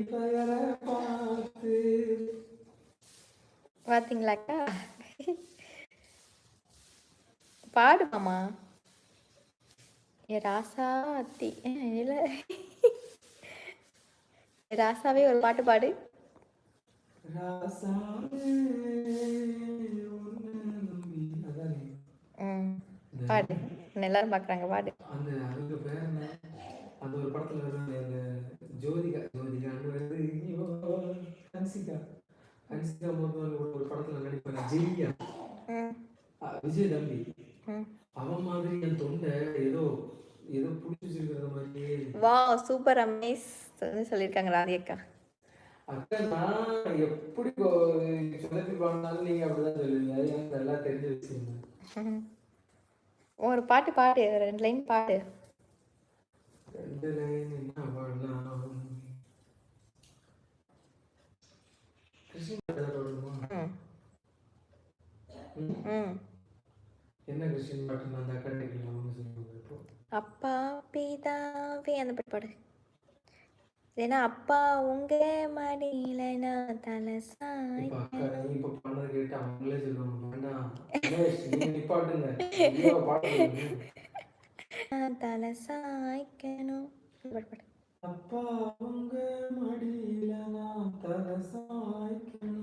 பெயர பார்த்து பாத்தீங்களாக்கா? பாடு மாமா. ஏ ராசாத்தி இல்ல ராசாவே ஒரு பாட்டு பாடு. ராசாவே உன்னை நம்பி அதானே பாடு. எல்லாரும் பாக்குறாங்க, பாடு. அந்த அவங்க பேர் என்ன? அந்த ஒரு படத்துல வருவாங்க அந்த ஜோதிகா ஜோதிகான்னு வந்து ஐயோ, ஹன்சிகா ஹன்சிகா மோகன் கூட ஒரு படத்துல நடிப்பாங்க ஜெய்யா விஜய் தம்பி. அவன் மாதிரி என் தொண்டை ஏதோ ஏதோ புடிச்சு வச்சிருக்கிற மாதிரியே வா சூப்பர் அமேஸ் சொல்லியிருக்காங்க ராதி அக்கா. அக்கா நான் எப்படி சொல்லி பாடினாலும் நீங்க அப்படிதான் சொல்லுவீங்க. அது எனக்கு நல்லா தெரிஞ்சு வச்சிருந்தேன். ஒரு பாட்டு பாடு, 2 லைன் பாடு. 2 லைன் என்ன பாடலாம்? கிருஷ்ணன் பாட்டு பாடணுமா? என்ன கிருஷ்ணன் பாட்டு? அந்த அக்கா கேட்கலாம் சொல்லுவாங்க. இப்போ அப்பா பிதாவே அந்த பாட்டு பாடு. ஏன்னா அப்பா உங்க மடியில நான் தலை சாய்க்கணும். இப்ப பண்ணது கேட்டு அவங்களே சொல்லுவாங்க வேண்டாம் நிப்பாட்டுங்க தலை சாய்க்கணும். அப்பா உங்க மடியில நான் தலை சாய்க்கணும்.